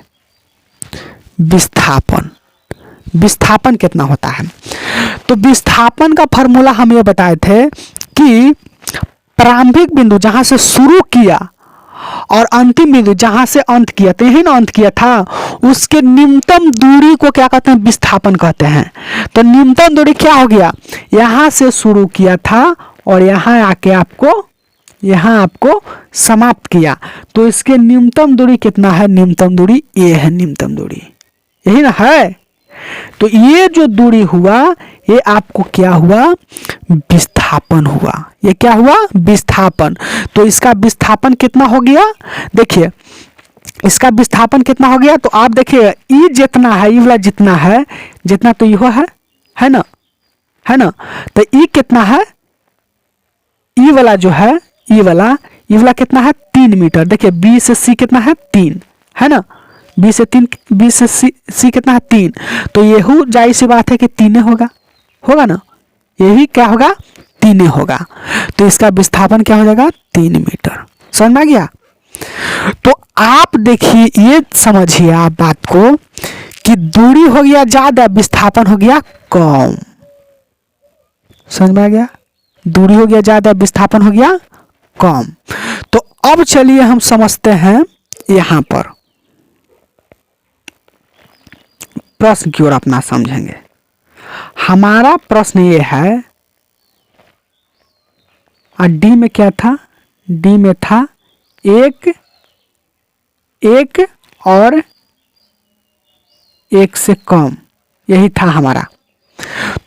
S1: विस्थापन कितना होता है। तो विस्थापन का फॉर्मूला हम ये बताए थे कि प्रारंभिक बिंदु जहां से शुरू किया और अंतिम बिंदु जहां से अंत किया, तो यही ना अंत किया था, उसके न्यूनतम दूरी को क्या कहते हैं, विस्थापन कहते हैं। तो न्यूनतम दूरी क्या हो गया, यहां से शुरू किया था और यहां आके आपको समाप्त किया, तो इसके न्यूनतम दूरी कितना है, न्यूनतम दूरी ये है, न्यूनतम दूरी यही ना है। तो ये जो दूरी हुआ ये आपको क्या हुआ, विस्थापन हुआ। ये क्या हुआ, विस्थापन। तो इसका विस्थापन कितना हो गया, देखिए इसका विस्थापन कितना हो गया। तो आप देखिए ई जितना है, ई वाला जितना है, जितना तो यो है ना, तो ई कितना है, ई वाला जो है, ई वाला कितना है 3 मीटर। देखिए बी से सी कितना है 3, है ना, बी से सी कितना है 3, तो ये जाहिर सी बात है कि 3 होगा ना, यही क्या होगा 3 होगा। तो इसका विस्थापन क्या हो जाएगा 3 मीटर। समझ में आ गया। तो आप देखिए, ये समझिए आप बात को कि दूरी हो गया ज्यादा, विस्थापन हो गया कम। समझ में आ गया, दूरी हो गया ज्यादा, विस्थापन हो गया कम। तो अब चलिए हम समझते हैं यहां पर प्रश्न की ओर अपना समझेंगे। हमारा प्रश्न ये है, और डी में क्या था, डी में था एक और 1 से कम, यही था हमारा।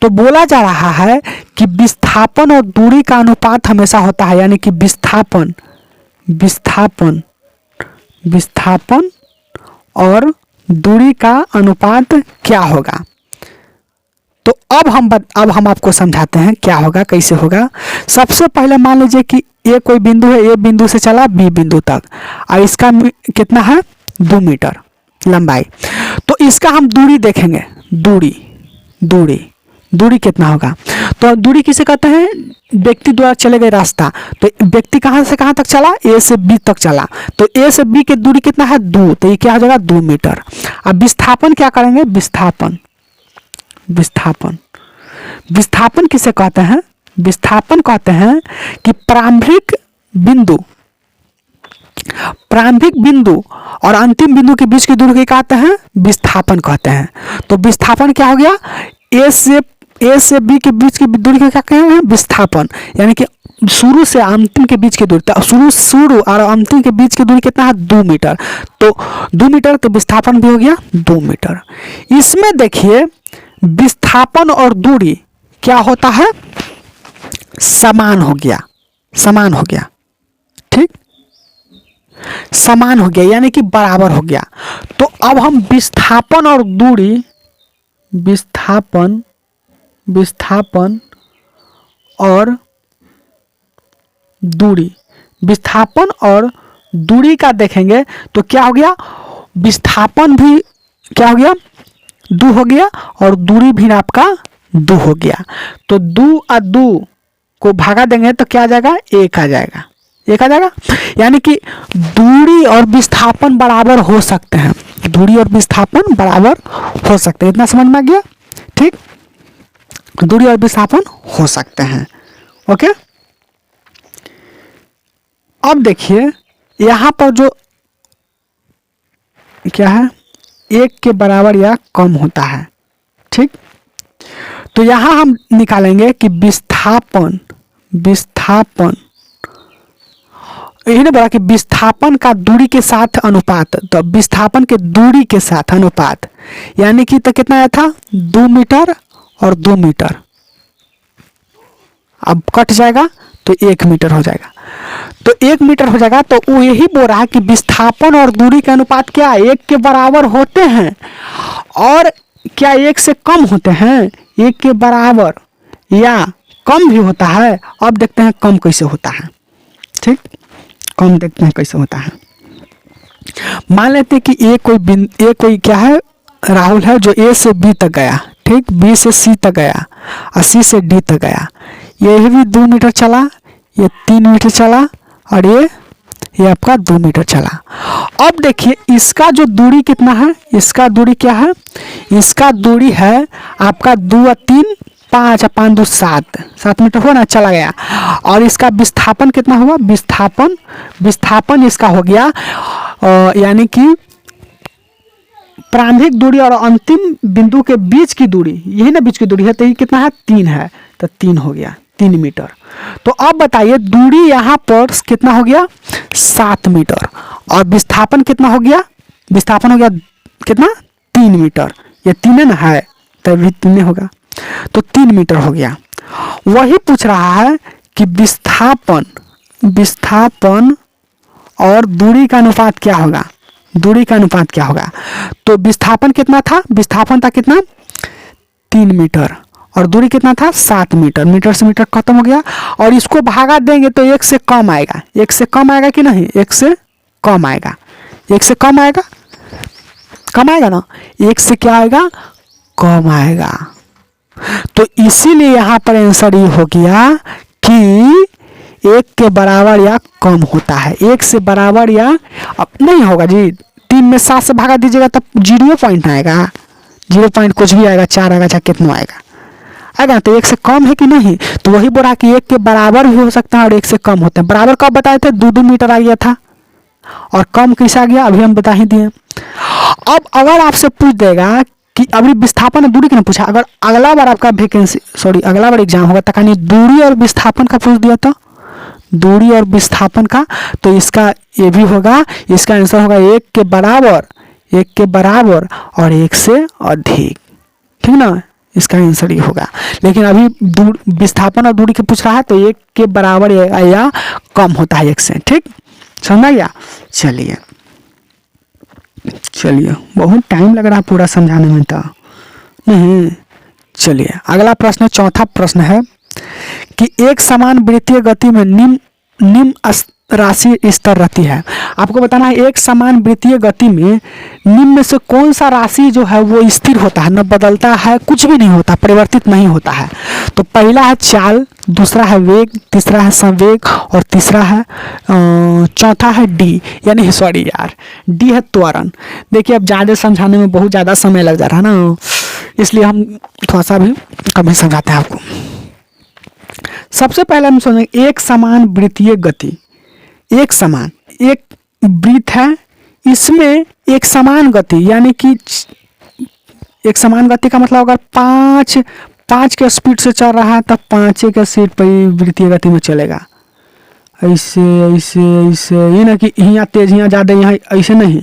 S1: तो बोला जा रहा है कि विस्थापन और दूरी का अनुपात हमेशा होता है, यानी कि विस्थापन और दूरी का अनुपात क्या होगा। तो अब हम आपको समझाते हैं क्या होगा, कैसे होगा। सबसे पहले मान लीजिए कि ये कोई बिंदु है, ए बिंदु से चला बी बिंदु तक, और इसका कितना है 2 मीटर लंबाई। तो इसका हम दूरी देखेंगे, दूरी कितना होगा। तो दूरी किसे कहते हैं, व्यक्ति द्वारा चले गए रास्ता। तो व्यक्ति कहां से कहां तक चला, ए से बी तक चला, तो ए से बी की दूरी कितना है 2, तो ये क्या हो जाएगा 2 मीटर। अब विस्थापन क्या करेंगे, विस्थापन किसे कहते हैं, विस्थापन कहते हैं कि प्रारंभिक बिंदु और अंतिम बिंदु के बीच की दूरी को कहते हैं विस्थापन कहते हैं। तो विस्थापन क्या हो गया, ए से बी के बीच की दूरी को क्या कहते हैं, विस्थापन, यानी कि शुरू से अंतिम के बीच की दूरी। तो शुरू और अंतिम के बीच की दूरी कितना है 2 मीटर। तो 2 मीटर, तो विस्थापन भी हो गया 2 मीटर। इसमें देखिए विस्थापन और दूरी क्या होता है, समान हो गया। ठीक, समान हो गया, यानी कि बराबर हो गया। तो अब हम विस्थापन और दूरी, विस्थापन और दूरी का देखेंगे। तो क्या हो गया, विस्थापन भी क्या हो गया 2 हो गया, और दूरी भी आपका 2 हो गया। तो 2 और 2 को भागा देंगे तो क्या आ जाएगा, 1 आ जाएगा, 1 आ जाएगा। यानी कि दूरी और विस्थापन बराबर हो सकते हैं, दूरी और विस्थापन बराबर हो सकते हैं। इतना समझ में आ गया, ठीक। दूरी और विस्थापन हो सकते हैं, ओके। अब देखिए यहां पर जो क्या है, 1 के बराबर या कम होता है, ठीक। तो यहां हम निकालेंगे कि विस्थापन, यही ना बोला कि विस्थापन का दूरी के साथ अनुपात, तो विस्थापन के दूरी के साथ अनुपात यानी कि तो कितना आया था, 2 मीटर और 2 मीटर। अब कट जाएगा तो 1 मीटर हो जाएगा, तो 1 मीटर हो जाएगा। तो वो यही बोल रहा है कि विस्थापन और दूरी के अनुपात क्या 1 के बराबर होते हैं, और क्या 1 से कम होते हैं, 1 के बराबर या कम भी होता है। अब देखते हैं कम कैसे होता है, ठीक। कम देखते हैं कैसे होता है। मान लेते हैं कि ये कोई क्या है, राहुल है, जो ए से बी तक गया, ठीक, बी से सी तक गया और सी से डी तक गया। ये भी 2 मीटर चला, ये 3 मीटर चला और ये आपका 2 मीटर चला। अब देखिए इसका जो दूरी कितना है, इसका दूरी क्या है, इसका दूरी है आपका 2 और 3 5 और 5 2 7 मीटर हुआ ना, चला गया। और इसका विस्थापन कितना हुआ, विस्थापन इसका हो गया यानी कि प्रारंभिक दूरी और अंतिम बिंदु के बीच की दूरी, यही ना बीच की दूरी है, तो ये कितना है, 3 है, तो 3 हो गया, 3 मीटर। तो अब बताइए दूरी यहाँ पर कितना हो गया, 7 मीटर, और विस्थापन कितना हो गया, विस्थापन हो गया कितना, 3 मीटर। ये 3 ना है, तभी 3 होगा, तो 3 मीटर हो गया। वही पूछ रहा है कि विस्थापन और दूरी का अनुपात क्या होगा, दूरी का अनुपात क्या होगा। तो विस्थापन कितना था, विस्थापन था कितना, 3 मीटर, और दूरी कितना था, 7 मीटर। मीटर से मीटर खत्म हो गया, और इसको भागा देंगे तो 1 से कम आएगा, 1 से कम आएगा कि नहीं, 1 से कम आएगा, 1 से कम आएगा, कम आएगा ना, 1 से क्या आएगा, कम आएगा। तो इसीलिए यहाँ पर आंसर ये हो गया कि 1 के बराबर या कम होता है। 1 से बराबर या अब नहीं होगा जी, 3 में 7 से भागा दीजिएगा तब 0 पॉइंट आएगा, 0 पॉइंट कुछ भी आएगा, 4 आएगा, चाहे कितना आएगा, तो 1 से कम है कि नहीं। तो वही बोला कि 1 के बराबर भी हो सकता है और 1 से कम होते हैं। बराबर कब बताए थे, 2 मीटर आ गया था, और कम कैसे आ गया, अभी हम बता ही दिए। अब अगर आपसे पूछ देगा कि अभी विस्थापन और दूरी की ना पूछा, अगर अगला बार आपका अगला बार एग्जाम होगा तो दूरी और विस्थापन का पूछ दिया, तो दूरी और विस्थापन का, तो इसका ये भी होगा, इसका आंसर होगा 1 के बराबर, 1 के बराबर और 1 से अधिक, ठीक ना, इसका आंसर ये होगा। लेकिन अभी विस्थापन और दूरी के पूछ रहा है, तो 1 के बराबर या कम होता है 1 से, ठीक, समझ गया। चलिए बहुत टाइम लग रहा है पूरा समझाने में, तो नहीं। चलिए अगला प्रश्न, चौथा प्रश्न है कि एक समान वृत्तीय गति में निम्न राशि स्तर रहती है। आपको बताना है एक समान वृत्तीय गति में निम्न में से कौन सा राशि जो है वो स्थिर होता है, न बदलता है, कुछ भी नहीं होता, परिवर्तित नहीं होता है। तो पहला है चाल, दूसरा है वेग, तीसरा है संवेग, और तीसरा है चौथा है डी, यानी सॉरी यार, डी है त्वरण। देखिए अब ज़्यादा समझाने में बहुत ज़्यादा समय लग जा रहा है ना, इसलिए हम थोड़ा सा भी कम ही समझाते हैं आपको। सबसे पहले हम समझेंगे एक समान वृत्तीय गति। एक वृत्त है, इसमें एक समान गति, यानी कि एक समान गति का मतलब अगर 5 के स्पीड से चल रहा है तब 5 के स्पीड पर ही वृत्तीय गति में चलेगा। ऐसे ऐसे ऐसे, ये ना कि यहाँ तेज यहाँ ज़्यादा, यहाँ ऐसे नहीं।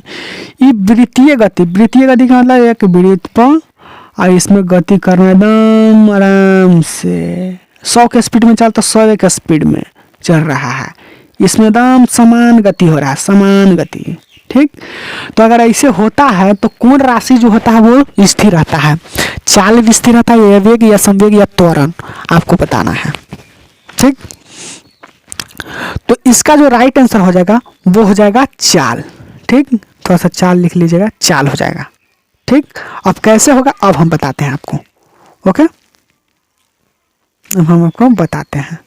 S1: ये वृत्तीय गति का मतलब एक वृत्त पर और इसमें गति करना एकदम आराम से 100 के स्पीड में चलता, 100 के स्पीड में चल रहा है, इसमें एकदम समान गति हो रहा है, समान गति, ठीक। तो अगर ऐसे होता है तो कौन राशि जो होता है वो स्थिर रहता है, चाल भी स्थिर रहता है, या वेग या संवेग या त्वरण, आपको बताना है, ठीक। तो इसका जो राइट आंसर हो जाएगा वो हो जाएगा चाल, ठीक। थोड़ा सा चाल लिख लीजिएगा, चाल हो जाएगा, ठीक। अब कैसे होगा अब हम बताते हैं आपको, ओके। अब हम आपको बताते हैं।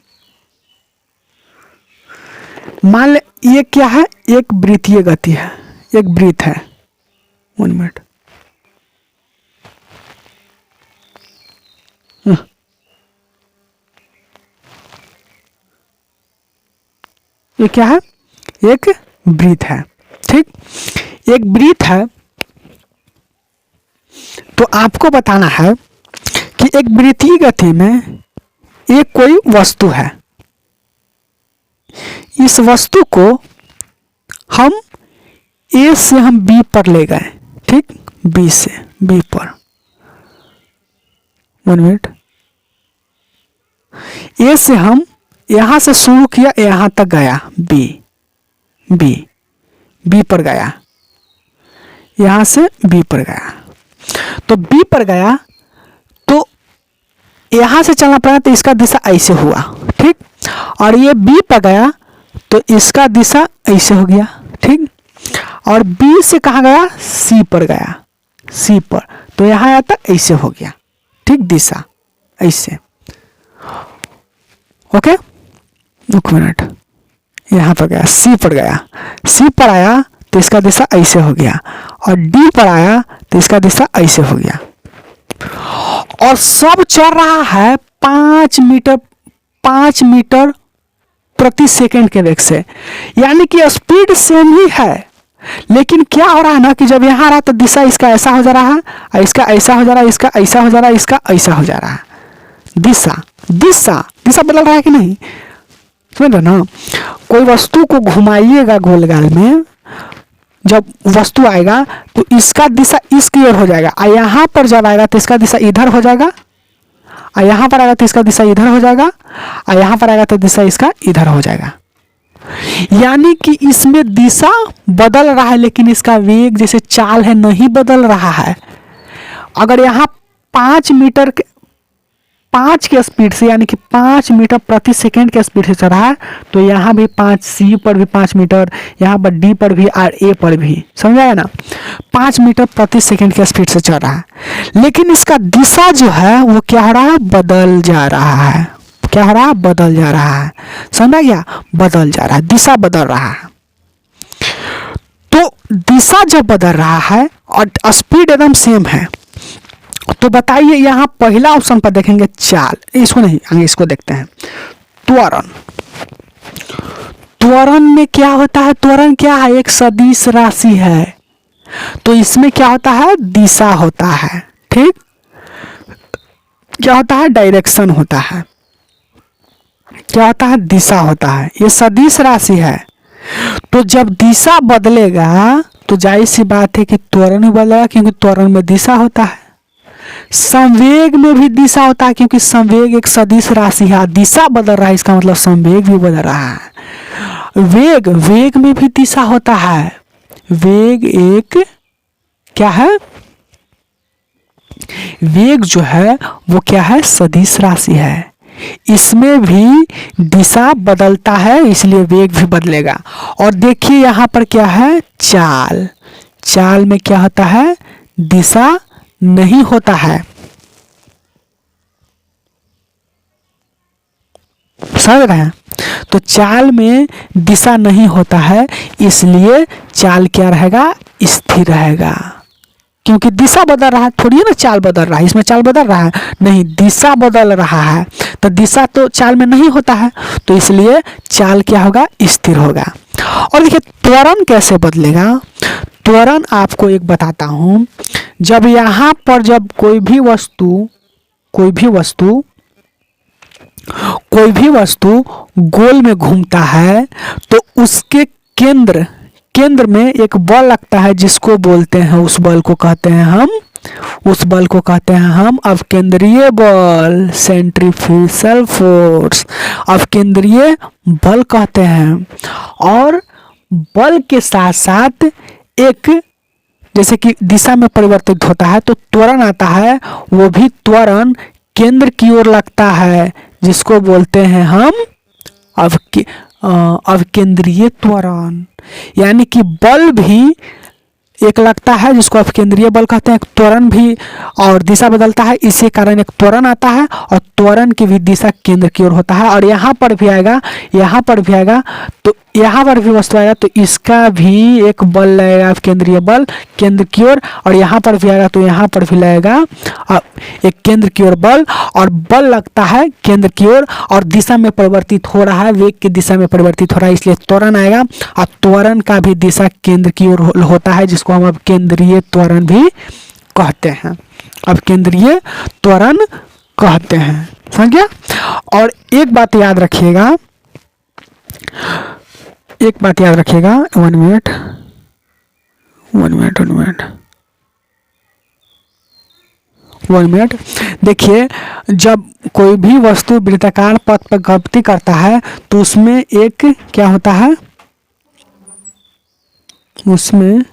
S1: मान ले ये क्या है, एक वृत्तीय गति है, एक वृत्त है। 1 मिनट। ये क्या है, एक वृत्त है। ठीक, एक वृत्त है। तो आपको बताना है कि एक वृत्तीय गति में एक कोई वस्तु है, इस वस्तु को हम ए से हम बी पर ले गए। ठीक, बी से बी पर, 1 मिनट। ए से हम यहां से शुरू किया, यहां तक गया, बी बी बी पर गया, यहां से बी पर गया। तो बी पर गया तो यहां से चलना पड़ा, तो इसका दिशा ऐसे हुआ। ठीक, और ये बी पर गया तो इसका दिशा ऐसे हो गया। ठीक, और बी से कहाँ गया, सी पर गया, सी पर, तो यहां आया था, ऐसे हो गया। ठीक, दिशा ऐसे। Okay, 1 minute. यहां पर गया, सी पर गया, सी पर आया तो इसका दिशा ऐसे हो गया, और डी पर आया तो इसका दिशा ऐसे हो गया। और सब चल रहा है 5 मीटर प्रति सेकंड के वेग से, यानी कि स्पीड सेम ही है। लेकिन क्या हो रहा है ना कि जब यहां रहा तो दिशा इसका ऐसा हो जा रहा है, और इसका ऐसा हो जा रहा है, इसका ऐसा हो जा रहा है, इसका ऐसा हो जा रहा है। दिशा दिशा दिशा बदल रहा है कि नहीं, समझ रहे ना। कोई वस्तु को घुमाइएगा गोलगाल में, जब वस्तु आएगा तो इसका दिशा इसकी ओर हो जाएगा, और यहां पर जब आएगा तो इसका दिशा इधर हो जाएगा, और यहां पर आएगा तो इसका दिशा इधर हो जाएगा, और यहां पर आएगा तो दिशा इसका इधर हो जाएगा। यानी कि इसमें दिशा बदल रहा है, लेकिन इसका वेग जैसे चाल है नहीं बदल रहा है। अगर यहाँ 5 के स्पीड से, यानी कि 5 मीटर प्रति सेकंड के स्पीड से चल रहा है, तो यहाँ भी 5, सी पर भी 5 मीटर, यहाँ पर डी पर भी और ए पर भी, समझाया ना, 5 मीटर प्रति सेकंड के स्पीड से चल रहा है। लेकिन इसका दिशा जो है वो क्या हो रहा है, बदल जा रहा है। क्या हो रहा है, बदल जा रहा है। समझा गया, बदल जा रहा है, दिशा बदल रहा है। तो दिशा जब बदल रहा है और स्पीड एकदम सेम है, तो बताइए यहाँ पहला ऑप्शन पर देखेंगे चाल, इसको नहीं, आगे इसको देखते हैं। त्वरण, त्वरण में क्या होता है, त्वरण क्या है, एक सदिश राशि है, तो इसमें क्या होता है, दिशा होता है। ठीक, क्या होता है, डायरेक्शन होता है, क्या होता है, दिशा होता है। ये सदिश राशि है, तो जब दिशा बदलेगा तो जाहिर सी बात है कि त्वरण भी बदलेगा, क्योंकि त्वरण में दिशा होता है। संवेग में भी दिशा होता है, क्योंकि संवेग एक सदिश राशि है, दिशा बदल रहा है, इसका मतलब संवेग भी बदल रहा है। वेग, वेग में भी दिशा होता है। वेग एक क्या है, वेग जो है वो क्या है, सदिश राशि है, इसमें भी दिशा बदलता है, इसलिए वेग भी बदलेगा। और देखिए यहाँ पर क्या है, चाल, चाल में क्या होता है, दिशा नहीं होता है। समझ रहे हैं, तो चाल में दिशा नहीं होता है, इसलिए चाल क्या रहेगा, स्थिर रहेगा। क्योंकि दिशा बदल रहा है, थोड़ी है ना चाल बदल रहा है, इसमें चाल बदल रहा है नहीं, दिशा बदल रहा है, तो दिशा तो चाल में नहीं होता है, तो इसलिए चाल क्या होगा, स्थिर होगा। और देखिए त्वरण कैसे बदलेगा, त्वरण आपको एक बताता हूं। जब यहाँ पर जब कोई भी वस्तु गोल में घूमता है, तो उसके केंद्र में एक बल लगता है, जिसको बोलते हैं, उस बल को कहते हैं हम अपकेंद्रीय बल, सेंट्रीफ्यूगल फोर्स, अपकेंद्रीय बल कहते हैं। और बल के साथ साथ एक, जैसे कि दिशा में परिवर्तित होता है तो त्वरण आता है, वो भी त्वरण केंद्र की ओर लगता है, जिसको बोलते हैं हम अवकेंद्रीय त्वरण। यानी कि बल भी एक लगता है जिसको अपकेंद्रीय बल कहते हैं, एक त्वरण भी और दिशा बदलता है, इसी कारण एक त्वरण आता है और त्वरण की भी दिशा केंद्र की ओर होता है। और यहाँ पर भी आएगा, यहाँ पर भी आएगा, तो यहाँ पर भी वस्तु आएगा तो इसका भी एक बल लगेगा अपकेंद्रीय बल केंद्र की ओर, और यहाँ पर भी आएगा तो यहाँ पर भी लगेगा एक केंद्र की ओर बल, और बल लगता है केंद्र की ओर और दिशा में परिवर्तित हो रहा है, वेग की दिशा में परिवर्तित हो रहा है, इसलिए त्वरण आएगा। और त्वरण का भी दिशा केंद्र की ओर होता है, जिसको हम अब केंद्रीय त्वरण भी कहते हैं, अब केंद्रीय त्वरण कहते हैं, समझ गया। और एक बात याद रखिएगा, एक बात याद रखिएगा, 1 मिनट 1 मिनट। देखिए, जब कोई भी वस्तु वृत्ताकार पथ पर गति करता है तो उसमें एक क्या होता है, उसमें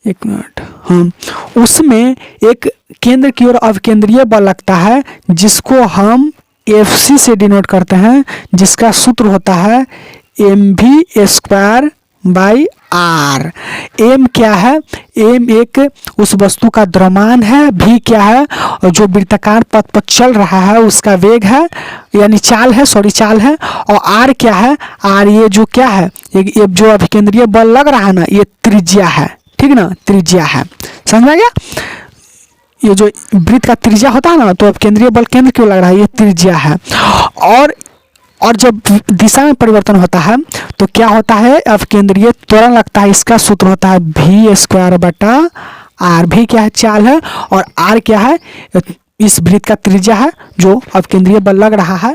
S1: एक मिनट, हाँ, उसमें एक केंद्र की ओर अवकेंद्रीय बल लगता है, जिसको हम FC से डिनोट करते हैं, जिसका सूत्र होता है mv² बाई r। m क्या है, m एक उस वस्तु का द्रव्यमान है, v क्या है, और जो वृत्ताकार पथ पर चल रहा है उसका वेग है, यानी चाल है, चाल है, और r क्या है, r ये जो क्या है, ये जो अभिकेंद्रीय बल लग रहा है ना, ये त्रिज्या है, ठीक ना, त्रिज्या है, समझ में आ गया। ये जो वृत्त का त्रिज्या होता है ना, तो अब केंद्रीय बल केंद्र क्यों लग रहा है, ये त्रिज्या है। और जब दिशा में परिवर्तन होता है तो क्या होता है, अब केंद्रीय त्वरण लगता है, इसका सूत्र होता है v² बटा r। v क्या है, चाल है, और r क्या है, इस वृत्त का त्रिज्या है, जो अब केंद्रीय बल लग रहा है,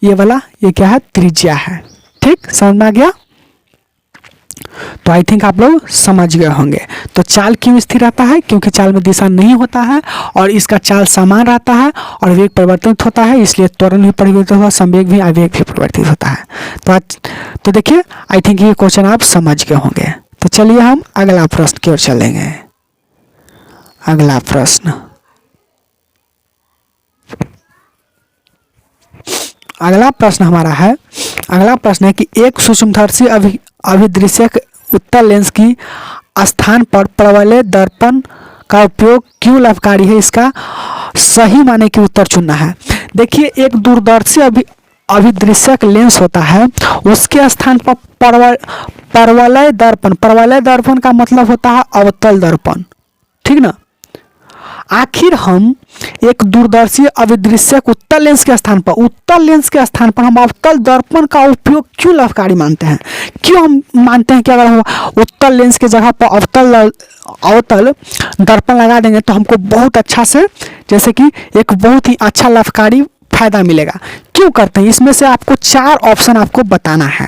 S1: ये वाला, ये क्या है, त्रिज्या है, ठीक, समझ में आ गया। तो आई थिंक आप लोग समझ गए होंगे। तो चाल क्यों स्थिर रहता है, क्योंकि चाल में दिशा नहीं होता है और इसका चाल समान रहता है और वेग परिवर्तित होता है, इसलिए त्वरण भी परिवर्तित होता है, संवेग भी, आवेग भी परिवर्तित होता है। तो देखिए, आई थिंक ये क्वेश्चन आप समझ गए होंगे। तो चलिए हम अगला प्रश्न की ओर चलेंगे। अगला प्रश्न, अगला प्रश्न हमारा है, अगला प्रश्न है कि एक सूक्ष्मदर्शी अभिदृश्यक उत्तल लेंस की स्थान पर परवलय दर्पण का उपयोग क्यों लाभकारी है, इसका सही माने की उत्तर चुनना है। देखिए, एक दूरदर्शी अभिदृश्यक लेंस होता है, उसके स्थान पर परवलय दर्पण का मतलब होता है अवतल दर्पण, ठीक ना। आखिर हम एक दूरदर्शी अभिदृश्यक उत्तल लेंस के स्थान पर हम अवतल दर्पण का उपयोग क्यों लाभकारी मानते हैं, क्यों हम मानते हैं कि अगर हम उत्तल लेंस के जगह पर अवतल दर्पण लगा देंगे तो हमको बहुत अच्छा से, जैसे कि एक बहुत ही अच्छा लाभकारी फायदा मिलेगा। क्यों करते हैं, इसमें से आपको 4 ऑप्शन आपको बताना है।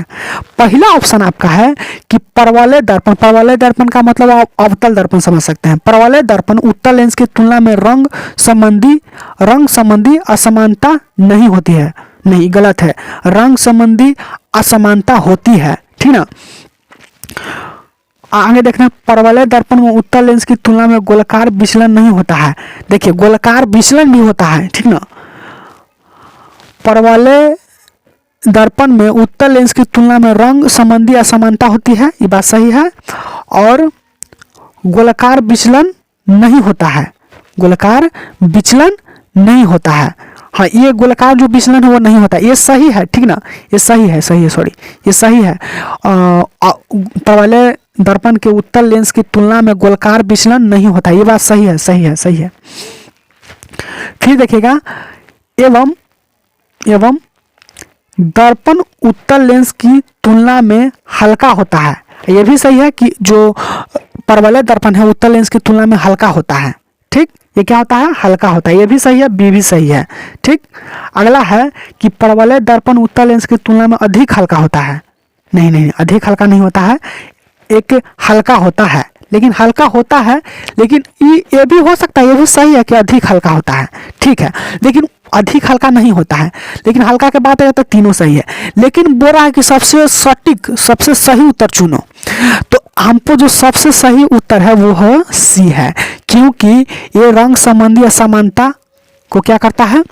S1: पहला ऑप्शन आपका है कि परवलय दर्पण का मतलब आप अवतल दर्पण समझ सकते हैं। परवलय दर्पण उत्तल लेंस की तुलना में रंग संबंधी असमानता नहीं होती है, नहीं, गलत है, रंग संबंधी असमानता होती है, ठीक ना। आगे देखना, परवलय दर्पण में उत्तल लेंस की तुलना में गोलाकार विचलन नहीं होता है। देखिए, गोलाकार विचलन भी होता है, ठीक ना। परवलय दर्पण में उत्तल लेंस की तुलना में रंग संबंधी असमानता होती है, ये बात सही है, और गोलाकार विचलन नहीं होता है, गोलाकार विचलन नहीं होता है, हाँ, ये गोलाकार जो विचलन है वो नहीं होता, ये सही है, ठीक ना, ये सही है, ये सही है। परवलय दर्पण के उत्तल लेंस की तुलना में गोलाकार विचलन नहीं होता, ये बात सही है। फिर देखिएगा, एवं दर्पण उत्तल लेंस की तुलना में हल्का होता है, यह भी सही है कि जो परवलय दर्पण है उत्तल लेंस की तुलना में हल्का होता है, ठीक, ये क्या होता है, हल्का होता है, ये भी सही है, बी भी सही है, ठीक। अगला है कि परवलय दर्पण उत्तल लेंस की तुलना में अधिक हल्का होता है, नहीं, अधिक हल्का नहीं होता है, एक हल्का होता है, लेकिन हल्का होता है, लेकिन ये भी हो सकता है, ये भी सही है कि अधिक हल्का होता है, ठीक है, लेकिन अधिक हल्का नहीं होता है, लेकिन हल्का के बाद तो तीनों सही है, लेकिन बोल रहा है कि सबसे सटीक, सबसे सही उत्तर चुनो, तो हमको जो सबसे सही उत्तर है वो है सी है, क्योंकि ये रंग संबंधी असमानता को क्या करता है,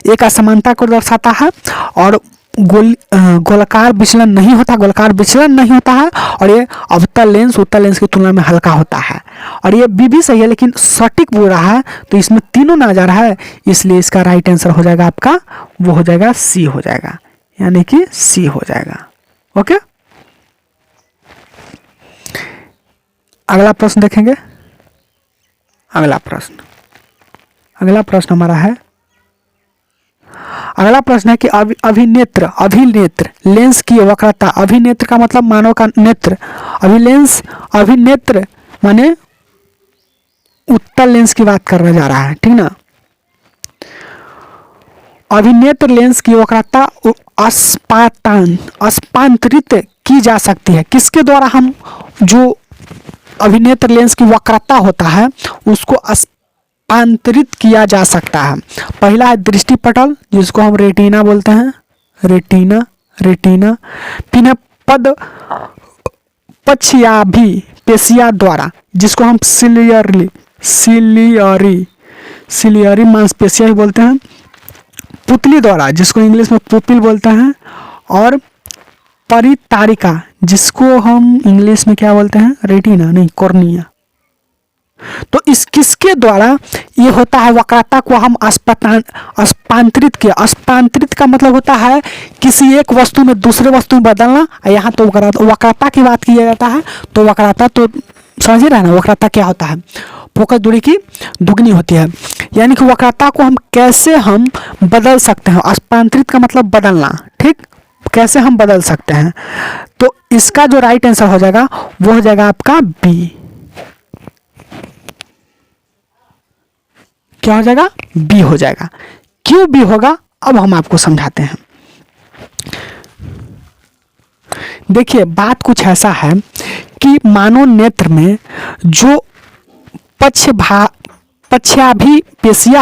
S1: एक असमानता को दर्शाता है, और गोलाकार विचलन नहीं होता, गोलाकार विचलन नहीं होता है, और ये अवतल लेंस उत्तल लेंस की तुलना में हल्का होता है। और ये बी भी सही है, लेकिन सटीक बोल रहा है तो इसमें तीनों ना जा रहा है, इसलिए इसका राइट आंसर हो जाएगा आपका, वो हो जाएगा सी हो जाएगा, यानी कि सी हो जाएगा। ओके, अगला प्रश्न देखेंगे। अगला प्रश्न हमारा है, अगला प्रश्न है कि अभिनेत्र लेंस की वक्रता। अभिनेत्र का मतलब मानव का नेत्र, अभिनेत्र माने उत्तल लेंस की बात करने जा रहा है, ठीक ना। अभिनेत्र लेंस की वक्रता अस्पांतरित की जा सकती है। किसके द्वारा हम जो अभिनेत्र लेंस की वक्रता होता है उसको अस्पांतरित किया जा सकता है। पहला है दृष्टिपटल, जिसको हम रेटिना बोलते हैं, रेटिना। पिनपद पक्षाभि पेशिया द्वारा, जिसको हम सिलियरी मांसपेशिया ही बोलते हैं। पुतली द्वारा, जिसको इंग्लिश में पुपिल बोलते हैं। और परितारिका, जिसको हम इंग्लिश में क्या बोलते हैं, रेटिना नहीं, कॉर्निया। तो इस किसके द्वारा ये होता है, वक्रता को हम अस्पांतरित किया। अस्पांतरित का मतलब होता है किसी एक वस्तु में दूसरे वस्तु में बदलना। यहाँ तो वक्रता की बात किया जाता है, तो वक्रता तो समझ रहे ना, वक्रता क्या होता है, फोकस दूरी की दुगनी होती है। यानी कि वक्रता को हम कैसे हम बदल सकते हैं, अस्पांतरित का मतलब बदलना, ठीक, कैसे हम बदल सकते हैं। तो इसका जो राइट आंसर हो जाएगा वो हो जाएगा आपका बी। क्या हो जाएगा, बी हो जाएगा। क्यों बी होगा अब हम आपको समझाते हैं। देखिए बात कुछ ऐसा है कि मानव नेत्र में जो पक्षाभि पेशिया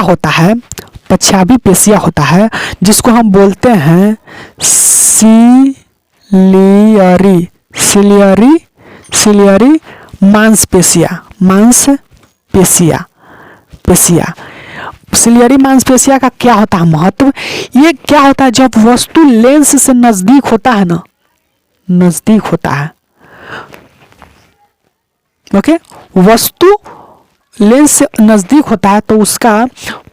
S1: होता है, जिसको हम बोलते हैं सिलियरी मांसपेशिया। सिलियरी मांसपेशिया का क्या होता है महत्व, ये क्या होता है, जब वस्तु लेंस से नजदीक होता है ना, ओके, वस्तु लेंस से नजदीक होता है तो उसका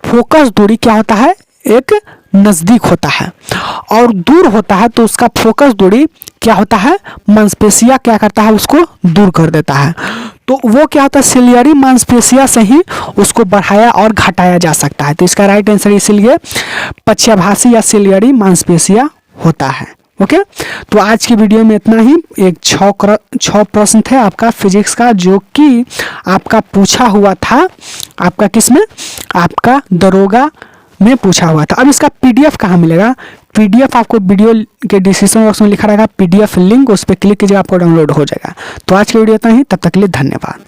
S1: फोकस दूरी क्या होता है, एक नजदीक होता है, और दूर होता है तो उसका फोकस दूरी क्या होता है, मांसपेशिया क्या करता है, उसको दूर कर देता है। तो वो क्या होता है, सिलियरी मांसपेशिया से ही उसको बढ़ाया और घटाया जा सकता है। तो इसका राइट आंसर इसीलिए पक्षाभासी या सिलियरी मांसपेशिया होता है। ओके, तो आज की वीडियो में इतना ही। एक 6 प्रश्न थे आपका फिजिक्स का, जो कि आपका पूछा हुआ था, आपका किसमें, आपका दरोगा में पूछा हुआ था। अब इसका पीडीएफ कहाँ मिलेगा, पीडीएफ आपको वीडियो के डिस्क्रिप्शन बॉक्स में लिखा रहेगा पीडीएफ लिंक, उस पर क्लिक कीजिएगा, आपको डाउनलोड हो जाएगा। तो आज की वीडियो इतना ही, तब तक के लिए धन्यवाद।